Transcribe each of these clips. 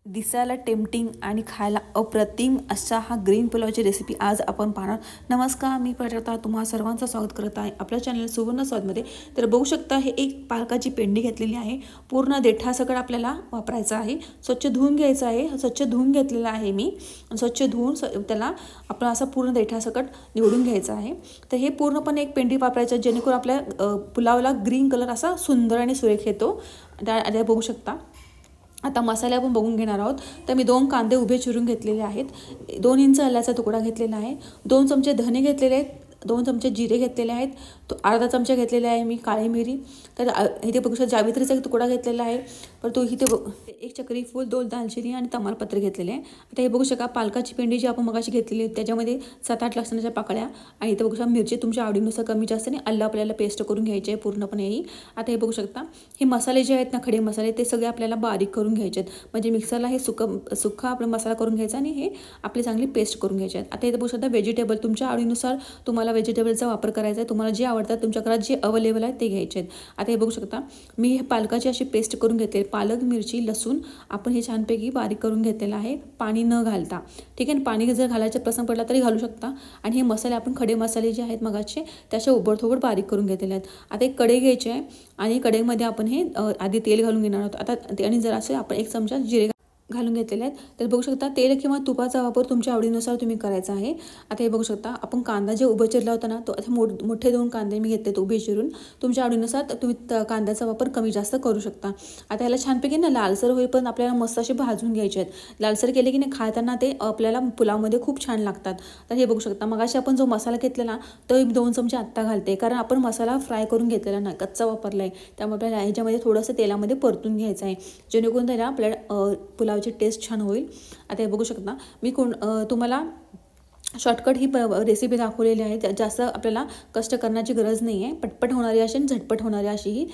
दिसायला टेम्पटिंग आणि खायला अप्रतिम असा हा ग्रीन पुलावची रेसिपी आज आपण पाहणार। नमस्कार, मी प्रजक्ता तुम्हा सर्वांचं स्वागत करत आहे आपल्या चॅनल सुवर्ण स्वादमध्ये। तर बघू शकता हे एक पालकाची पेंडी घेतलेली आहे। पूर्ण देठासकट आपल्याला वापरायचं आहे। स्वच्छ धुवून घ्यायचं आहे। स्वच्छ धुवून घेतलेला आहे मी। स्वच्छ धुवून त्याला आपण असं पूर्ण देठासकट निवडून घ्यायचं आहे। तर हे पूर्णपणे एक पेंडी वापरायचं जेणेकरून आपल्या पुलावला ग्रीन कलर असा सुंदर आणि सुरेख येतो। त्या बघू शकता। आता मसाले आपण बघून घेणार आहोत। तर मी 2 कांदे उभे चिरून घेतलेले आहेत। 2 इंच आल्याचा तुकडा घेतलेला आहे। 2 चमचे धने घेतलेले आहेत। 2 चमचे जिरे घेतलेले आहेत। तो अर्धा चमचा घेतलेला आहे मी काळी मिरी। तर इथे बघू शकता जावित्रीचा एक तुकडा घेतलेला आहे। पर तो इथे 1 चक्री फूल, 2 दालचिनी आणि तमालपत्र घेतलेले आहे। आता हे बघू शकता पालकाची पेंडी जी आपण मगाशी घेतलेली त्याच्यामध्ये 7-8 लसणाच्या पाकळ्या आणि इथे बघू शकता मिरची तुमच्या आवडीनुसार कमी जास्त आणि आलं आपल्याला पेस्ट करून घ्यायचे आहे पूर्णपणे ही। आता हे बघू शकता हे मसाले जे आहेत ना, खडे मसाले ते सगळे आपल्याला बारीक करून घ्यायचे आहेत। म्हणजे मिक्सरला हे सुक्का आपण मसाला करून घ्यायचा आणि हे आपली चांगली पेस्ट करून घ्यायचे आहेत। आता इथे बघू शकता व्हेजिटेबल तुमच्या आवडीनुसार तुम्हाला व्हेजिटेबलचा वापर करायचा आहे। तुम्हाला जे आवडतात तुमच्या घरात जे अवेलेबल आहे ते घ्यायचे आहेत। आता हे बघू शकता मी हे पालकाची अशी पेस्ट करून घेतले। पालक, मिरची, लसूण आपण हे छानपैकी बारीक करून घेतलेलं आहे पाणी न घालता। ठीक आहे, पाणी जर घालायचा प्रसंग पडला तरी घालू शकता। आणि हे मसाले आपण खडे मसाले जे आहेत मगाचे त्याचे उबडधोबड बारीक करून घेतलेले आहेत। आता एक कढई घ्यायची आहे आणि कढईमध्ये आपण हे आधी तेल घालून घेणार आहोत। आता आणि जरासे आपण 1 चमचा जिरे घालून घेतलेले आहेत। तर बघू शकता तेल किंवा तुपाचा वापर तुमच्या आवडीनुसार तुम्ही करायचा आहे। आता हे बघू शकता आपण कांदा जे उभं चिरला होता ना, तो आता मोठे 2 कांदे मी घेतले उभे चिरून। तुमच्या आवडीनुसार तुम्ही कांद्याचा वापर कमी जास्त करू शकता। आता याला छानपैकी ना लालसर होईपर्यंत आपल्याला मस्त असे भाजून घ्यायचे आहेत। लालसर केले की नाही खाताना ते आपल्याला पुलावमध्ये खूप छान लागतात। तर हे बघू शकता मगाशी आपण जो मसाला घेतलेला तो 2 चमचे आत्ता घालते, कारण आपण मसाला फ्राय करून घेतलेला नाही, कच्चा वापरला आहे। त्यामुळे आपल्याला ह्याच्यामध्ये थोडंसं तेलामध्ये परतून घ्यायचं आहे जेणेकरून त्याला आपल्याला पुलाव टेस्ट छान होईल। आता हे बघू शकता मी तुम्हाला शॉर्टकट ही रेसिपी दाखवलेली आहे। जास्त आपल्याला कष्ट करण्याची गरज नाही आहे। पटपट होणारी अशी आणि झटपट होणारी अशी ही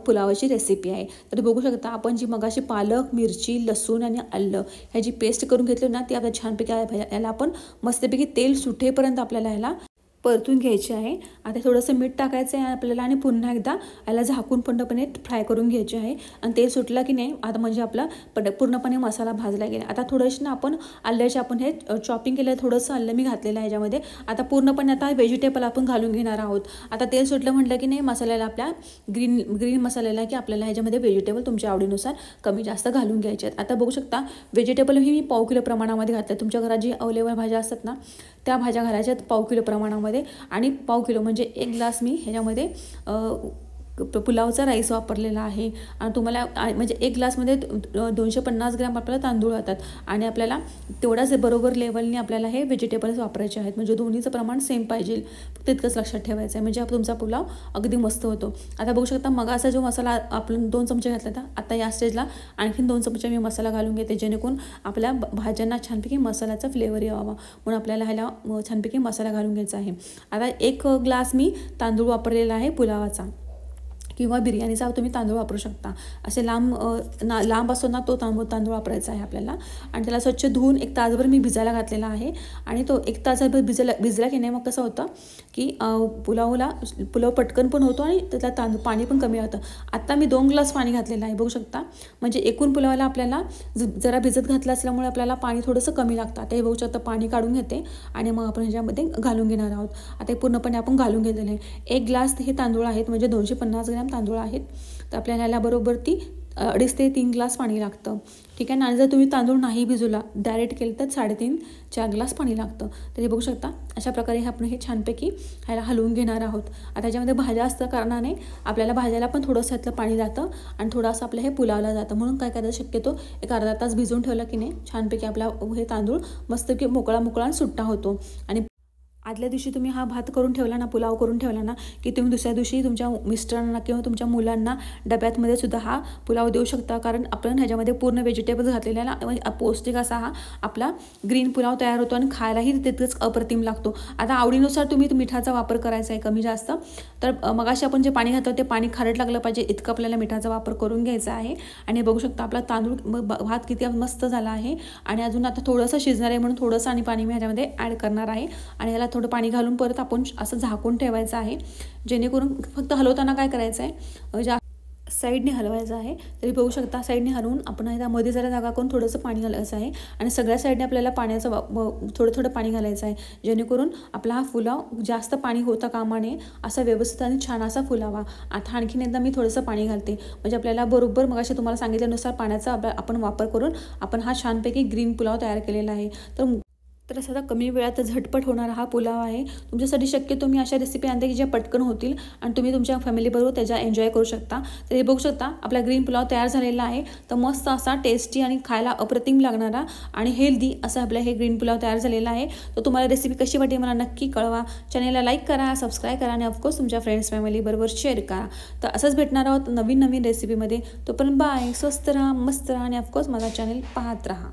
पुलावाची रेसिपी आहे। तर बघू शकता आपण जी मगाशी पालक, मिरची, लसूण आणि आलं ह्याची पेस्ट करून घेतली ना, ती आपल्याला छानपैकी याला आपण मस्तपैकी तेल सुटेपर्यंत आपल्याला ह्याला परतून घ्यायचे आहे। आता थोडंसं मीठ टाकायचं आहे आपल्याला आणि पुन्हा एकदा याला झाकून पूर्णपणे फ्राय करून घ्यायचे आहे। आणि तेल सुटलं की नाही आता म्हणजे आपला पूर्णपणे मसाला भाजला गेला। आता थोडंसं ना आपण आल्याचे आपण हे चॉपिंग केलं, थोडंसं आलं मी घातलेलं आहे ह्याच्यामध्ये। आता पूर्णपणे आता व्हेजिटेबल आपण घालून घेणार आहोत। आता तेल सुटलं म्हटलं की नाही मसाल्याला आपल्या ग्रीन मसाल्याला की आपल्याला ह्याच्यामध्ये व्हेजिटेबल तुमच्या आवडीनुसार कमी जास्त घालून घ्यायचे आहेत। आता बघू शकता व्हेजिटेबल ही मी पाव किलो प्रमाणामध्ये घातले। तुमच्या घरात जी अवेलेबल भाज्या असतात ना त्या भाज्या घालायच्यात पाव किलो प्रमाणामध्ये। आणि पाव किलो म्हणजे 1 ग्लास मी ह्याच्यामध्ये पुलावचा राईस वापरलेला आहे। आणि तुम्हाला म्हणजे 1 ग्लासमध्ये 250 ग्रॅम आपल्याला तांदूळ होतात आणि आपल्याला तेवढाच बरोबर लेवलने आपल्याला हे व्हेजिटेबल्स वापरायचे आहेत। म्हणजे दोन्हीचं प्रमाण सेम पाहिजे, फक्त इतकंच लक्षात ठेवायचं आहे म्हणजे तुमचा पुलाव अगदी मस्त होतो। आता बघू शकता मग असा जो मसाला आपण 2 चमचे घातला होता, आता या स्टेजला आणखीन 2 चमचे मी मसाला घालून घेते जेणेकरून आपल्या भाज्यांना छानपैकी मसाल्याचा फ्लेवर यावा, म्हणून आपल्याला ह्याला छानपैकी मसाला घालून घ्यायचा आहे। आता 1 ग्लास मी तांदूळ वापरलेला आहे पुलावाचा किंवा बिर्याणीचा तुम्ही तांदूळ वापरू शकता। असे लांब असतो ना तो तांदूळ वापरायचा आहे आपल्याला। आणि त्याला स्वच्छ धुवून 1 तासभर मी भिजायला घातलेला आहे। आणि तो 1 तासभर भिजला की नाही मग कसं होतं की पुलाव पटकन पण होतो आणि त्याला पाणी पण कमी होतं। आता मी 2 ग्लास पाणी घातलेलं आहे बघू शकता। म्हणजे एकूण पुलावाला आपल्याला जरा भिजत घातलं असल्यामुळे आपल्याला पाणी थोडंसं कमी लागतं। आता हे बघू शकता पाणी काढून घेते आणि मग आपण ह्याच्यामध्ये घालून घेणार आहोत। आता हे पूर्णपणे आपण घालून घेतलेलं आहे। 1 ग्लास हे तांदूळ आहेत म्हणजे 250 ग्रॅम तांदूळ आहेत। तर आपल्याला ह्याला बरोबर 2.5 ते 3 ग्लास पाणी लागतं। ठीक आहे ना। आणि जर तुम्ही तांदूळ नाही भिजवला डायरेक्ट केलं तर 3.5-4 ग्लास पाणी लागतं। तर हे बघू शकता अशा प्रकारे आपण हे छानपैकी ह्याला हलवून घेणार आहोत। आता ह्याच्यामध्ये भाज्या असतं कारणाने आपल्याला भाज्याला पण थोडंसं ह्यातलं पाणी जातं आणि थोडंसं आपलं हे पुलावला जातं, म्हणून काय करायचं शक्यतो 1 अर्धा तास भिजवून ठेवलं की नाही छानपैकी आपला हे तांदूळ मस्तपैकी मोकळा सुट्टा होतो। आणि आदल्या दिवशी तुम्ही हा भात करून ठेवला ना, पुलाव करून ठेवला ना की तुम्ही दुसऱ्या दिवशी तुमच्या मिस्टरांना किंवा तुमच्या मुलांना डब्यातमध्ये सुद्धा हा पुलाव देऊ शकता, कारण आपण ह्याच्यामध्ये पूर्ण व्हेजिटेबल्स घातलेला म्हणजे पौष्टिक असा हा आपला ग्रीन पुलाव तयार होतो आणि खायलाही तितकंच अप्रतिम लागतो। आता आवडीनुसार तुम्ही मिठाचा वापर करायचा आहे कमी जास्त। तर मगाशी आपण जे पाणी घातलं ते पाणी खारट लागलं पाहिजे इतकं आपल्याला मिठाचा वापर करून घ्यायचा आहे। आणि बघू शकता आपला तांदूळ भात किती मस्त झाला आहे। आणि अजून आता थोडंसं शिजणार आहे म्हणून थोडंसं आणि पाणी मी ह्याच्यामध्ये ॲड करणार आहे आणि याला थोडं पाणी घालून परत आपण असं झाकून ठेवायचं आहे जेणेकरून फक्त हलवताना काय करायचं आहे साईडने हलवायचं आहे। तरी बघू शकता साईडने हलवून आपण त्यामध्ये जरा जागा करून थोडंसं पाणी घालायचं आहे आणि सगळ्या साईडने आपल्याला पाण्याचं थोडं थोडं पाणी घालायचं आहे, जेणेकरून आपला हा पुलाव जास्त पाणी होता कामा नये, असा व्यवस्थित आणि छान असा फुलावा। आता आणखीन एकदा मी थोडंसं पाणी घालते, म्हणजे आपल्याला बरोबर मगाशी तुम्हाला सांगितल्यानुसार पाण्याचा आपण वापर करून आपण हा छानपैकी ग्रीन पुलाव तयार केलेला आहे। तर असा कमी वेळात झटपट होणारा हा पुलाव आहे। तुमच्यासाठी शक्य तुम्ही अशा रेसिपी आणते की ज्या पटकन होतील आणि तुम्ही तुमच्या फॅमिलीबरोबर त्याचा एन्जॉय करू शकता। तर हे बघू शकता आपला ग्रीन पुलाव तयार झालेला आहे। तर मस्त असा टेस्टी आणि खायला अप्रतिम लागणारा आणि हेल्दी असा आपला हे ग्रीन पुलाव तयार झालेला आहे। तर तुम्हाला रेसिपी कशी वाटली मला नक्की कळवा। चॅनेलला लाईक करा, सबस्क्राईब करा आणि ऑफकोर्स तुमच्या फ्रेंड्स फॅमिलीबरोबर शेअर करा। तर असंच भेटणार आहोत नवीन रेसिपीमध्ये। तोपर्यंत बाय, स्वस्त राहा, मस्त राहा आणि ऑफकोर्स माझा चॅनेल पाहत राहा।